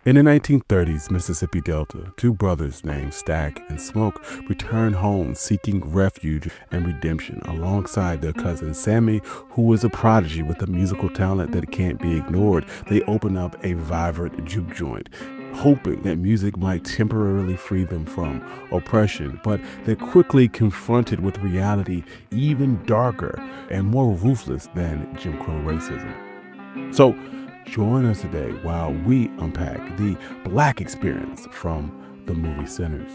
In the 1930s Mississippi Delta, two brothers named Stack and Smoke returned home seeking refuge and redemption alongside their cousin Sammy, who was a prodigy with a musical talent that can't be ignored. They opened up a vibrant juke joint, hoping that music might temporarily free them from oppression, but they're quickly confronted with reality even darker and more ruthless than Jim Crow racism. So join us today while we unpack the Black experience from the movie Sinners.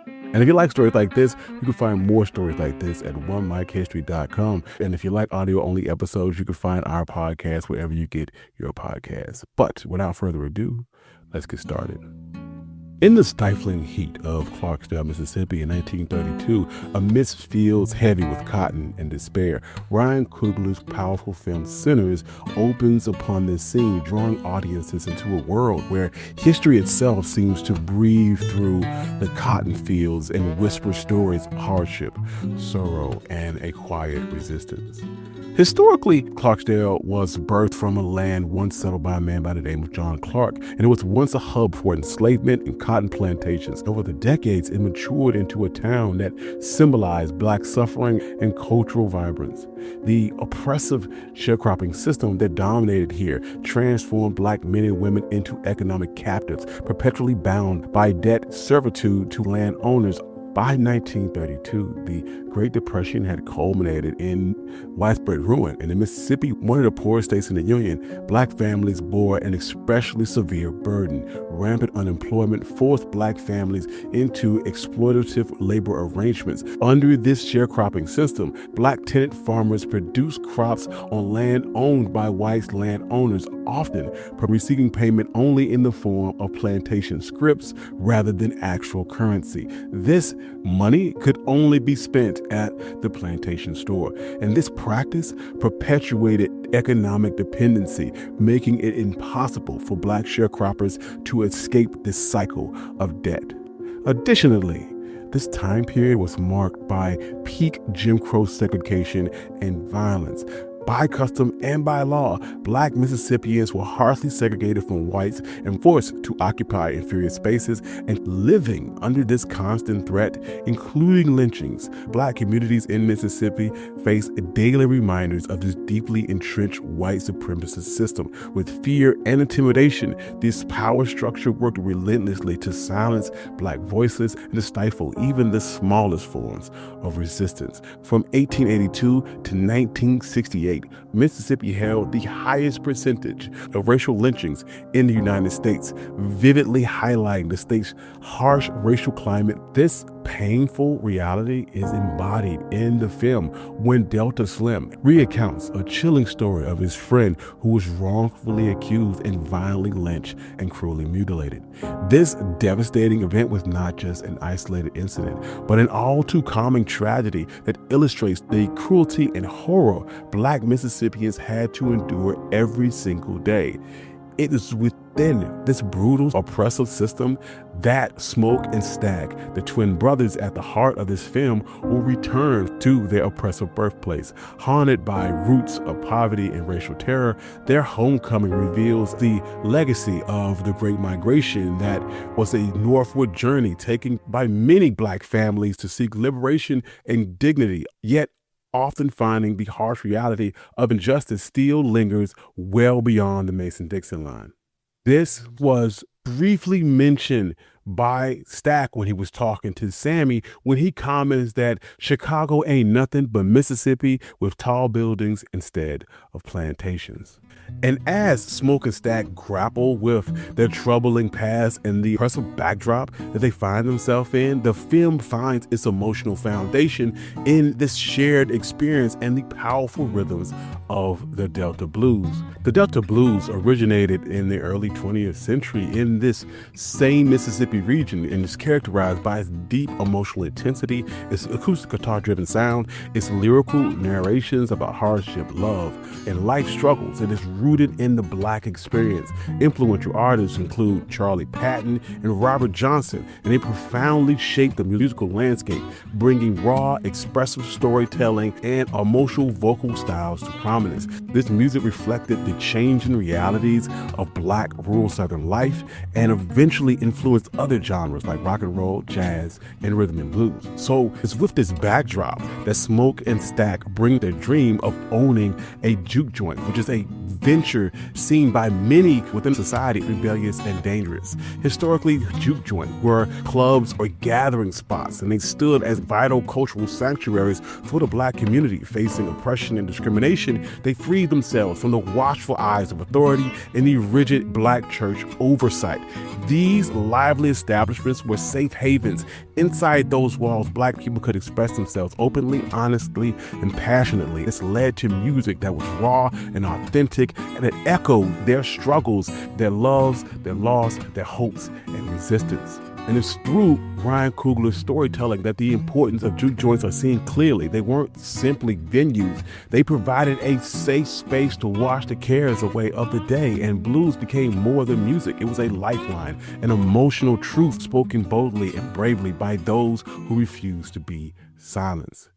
And if you like stories like this, you can find more stories like this at onemichistory.com. And if you like audio-only episodes, you can find our podcast wherever you get your podcasts. But without further ado, let's get started. In the stifling heat of Clarksdale, Mississippi in 1932, amidst fields heavy with cotton and despair, Ryan Coogler's powerful film Sinners opens upon this scene, drawing audiences into a world where history itself seems to breathe through the cotton fields and whisper stories of hardship, sorrow, and a quiet resistance. Historically, Clarksdale was birthed from a land once settled by a man by the name of John Clark, and it was once a hub for enslavement and cotton plantations. Over the decades, it matured into a town that symbolized Black suffering and cultural vibrance. The oppressive sharecropping system that dominated here transformed Black men and women into economic captives, perpetually bound by debt servitude to landowners. By 1932, the Great Depression had culminated in widespread ruin. And in Mississippi, one of the poorest states in the Union, Black families bore an especially severe burden. Rampant unemployment forced Black families into exploitative labor arrangements. Under this sharecropping system, Black tenant farmers produced crops on land owned by white landowners, often receiving payment only in the form of plantation scrips rather than actual currency. This money could only be spent at the plantation store, and this practice perpetuated economic dependency, making it impossible for Black sharecroppers to escape this cycle of debt. Additionally, this time period was marked by peak Jim Crow segregation and violence. By custom and by law, Black Mississippians were harshly segregated from whites and forced to occupy inferior spaces, and living under this constant threat, including lynchings. Black communities in Mississippi faced daily reminders of this deeply entrenched white supremacist system. With fear and intimidation, this power structure worked relentlessly to silence Black voices and to stifle even the smallest forms of resistance. From 1882 to 1968, Mississippi held the highest percentage of racial lynchings in the United States, vividly highlighting the state's harsh racial climate. This painful reality is embodied in the film when Delta Slim recounts a chilling story of his friend who was wrongfully accused and violently lynched and cruelly mutilated. This devastating event was not just an isolated incident, but an all too common tragedy that illustrates the cruelty and horror Black Mississippians had to endure every single day. It is within this brutal, oppressive system that Smoke and Stack, the twin brothers at the heart of this film, will return to their oppressive birthplace. Haunted by roots of poverty and racial terror, their homecoming reveals the legacy of the Great Migration that was a northward journey taken by many Black families to seek liberation and dignity, yet often finding the harsh reality of injustice still lingers well beyond the Mason-Dixon line. This was briefly mentioned by Stack when he was talking to Sammy, when he comments that Chicago ain't nothing but Mississippi with tall buildings instead of plantations. And as Smoke and Stack grapple with their troubling past and the oppressive backdrop that they find themselves in, the film finds its emotional foundation in this shared experience and the powerful rhythms of the Delta Blues. The Delta Blues originated in the early 20th century in this same Mississippi region and is characterized by its deep emotional intensity, its acoustic guitar-driven sound, its lyrical narrations about hardship, love, and life struggles. It is rooted in the Black experience. Influential artists include Charlie Patton and Robert Johnson, and they profoundly shaped the musical landscape, bringing raw, expressive storytelling and emotional vocal styles to prominence. This music reflected the changing realities of Black rural Southern life and eventually influenced other genres like rock and roll, jazz, and rhythm and blues. So it's with this backdrop that Smoke and Stack bring their dream of owning a juke joint, which is a venture seen by many within society rebellious and dangerous. Historically, juke joints were clubs or gathering spots, and they stood as vital cultural sanctuaries for the Black community. Facing oppression and discrimination, they freed themselves from the watchful eyes of authority and the rigid Black church oversight. These lively establishments were safe havens. Inside those walls, Black people could express themselves openly, honestly, and passionately. This led to music that was raw and authentic, and it echoed their struggles, their loves, their loss, their hopes, and resistance. And it's through Ryan Coogler's storytelling that the importance of juke joints are seen clearly. They weren't simply venues. They provided a safe space to wash the cares away of the day, and blues became more than music. It was a lifeline, an emotional truth spoken boldly and bravely by those who refused to be silenced.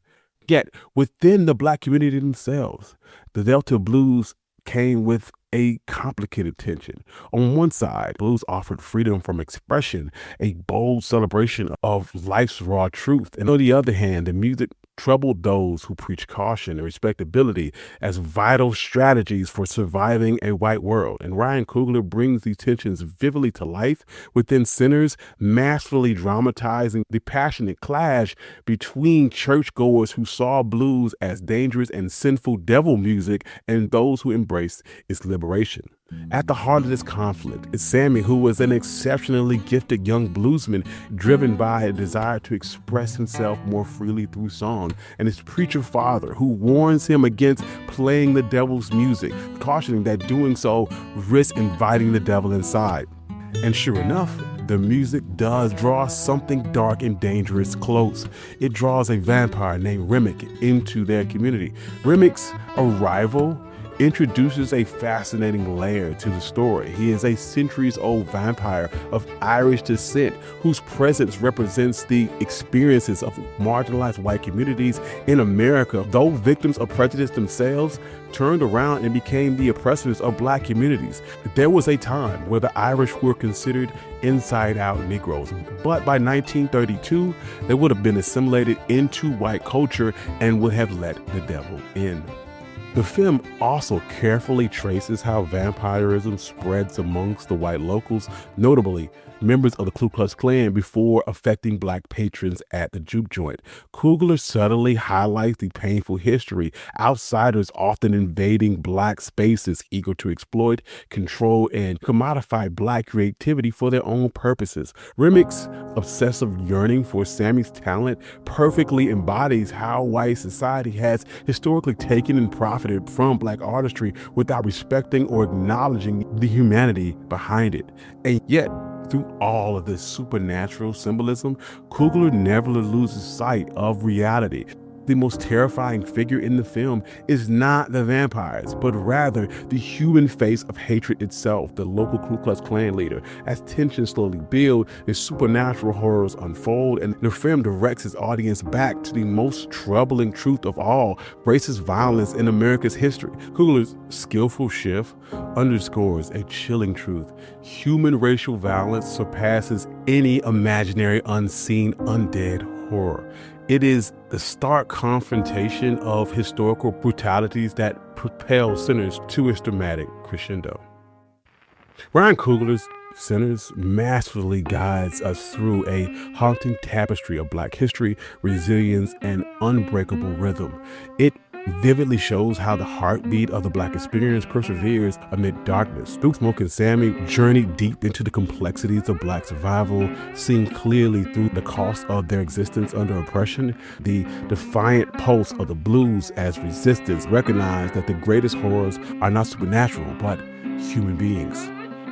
Yet, within the Black community themselves, the Delta blues came with a complicated tension. On one side, blues offered freedom from expression, a bold celebration of life's raw truth. And on the other hand, the music troubled those who preach caution and respectability as vital strategies for surviving a white world. And Ryan Coogler brings these tensions vividly to life within Sinners, masterfully dramatizing the passionate clash between churchgoers who saw blues as dangerous and sinful devil music and those who embraced its liberation. At the heart of this conflict is Sammy, who was an exceptionally gifted young bluesman driven by a desire to express himself more freely through song, and his preacher father, who warns him against playing the devil's music, cautioning that doing so risks inviting the devil inside. And sure enough, the music does draw something dark and dangerous close. It draws a vampire named Remick into their community. Remick's arrival introduces a fascinating layer to the story. He is a centuries-old vampire of Irish descent whose presence represents the experiences of marginalized white communities in America. Though victims of prejudice themselves turned around and became the oppressors of Black communities. There was a time where the Irish were considered inside-out Negroes, but by 1932, they would have been assimilated into white culture and would have let the devil in. The film also carefully traces how vampirism spreads amongst the white locals, notably members of the Ku Klux Klan, before affecting Black patrons at the juke joint. Coogler subtly highlights the painful history, outsiders often invading Black spaces, eager to exploit, control, and commodify Black creativity for their own purposes. Remick's obsessive yearning for Sammy's talent perfectly embodies how white society has historically taken and profited from Black artistry without respecting or acknowledging the humanity behind it. And yet, through all of this supernatural symbolism, Coogler never loses sight of reality. The most terrifying figure in the film is not the vampires, but rather the human face of hatred itself, the local Ku Klux Klan leader. As tensions slowly build, the supernatural horrors unfold, and the film directs its audience back to the most troubling truth of all, racist violence in America's history. Coogler's skillful shift underscores a chilling truth. Human racial violence surpasses any imaginary, unseen, undead horror. It is the stark confrontation of historical brutalities that propels Sinners to its dramatic crescendo. Ryan Coogler's Sinners masterfully guides us through a haunting tapestry of Black history, resilience, and unbreakable rhythm. It vividly shows how the heartbeat of the Black experience perseveres amid darkness. Through Smoke and Sammy journey deep into the complexities of Black survival, seeing clearly through the cost of their existence under oppression, the defiant pulse of the blues as resistance, recognize that the greatest horrors are not supernatural, but human beings.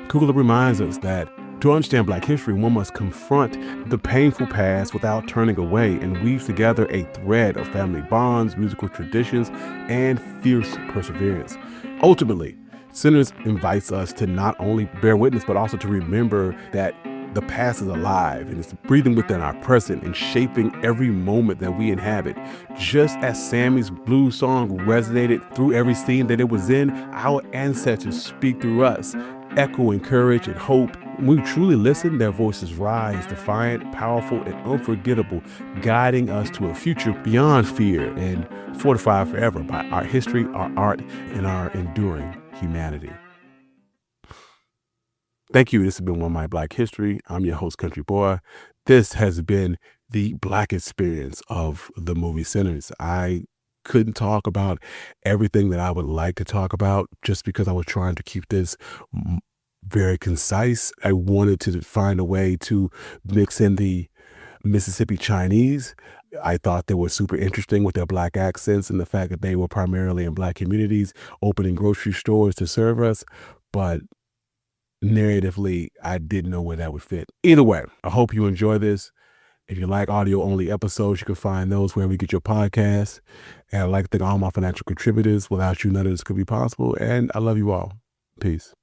Coogler reminds us that to understand Black history, one must confront the painful past without turning away, and weave together a thread of family bonds, musical traditions, and fierce perseverance. Ultimately, Sinners invites us to not only bear witness, but also to remember that the past is alive and it's breathing within our present and shaping every moment that we inhabit. Just as Sammy's blues song resonated through every scene that it was in, our ancestors speak through us, echoing courage and hope. When we truly listen, their voices rise, defiant, powerful, and unforgettable, guiding us to a future beyond fear and fortified forever by our history, our art, and our enduring humanity. Thank you. This has been One My Black History. I'm your host, Country Boy. This has been the Black experience of the movie Sinners. I couldn't talk about everything that I would like to talk about just because I was trying to keep this very concise. I wanted to find a way to mix in the Mississippi Chinese. I thought they were super interesting with their Black accents and the fact that they were primarily in Black communities, opening grocery stores to serve us. But narratively, I didn't know where that would fit. Either way, I hope you enjoy this. If you like audio-only episodes, you can find those wherever you get your podcasts. And I'd like to thank all my financial contributors. Without you, none of this could be possible. And I love you all. Peace.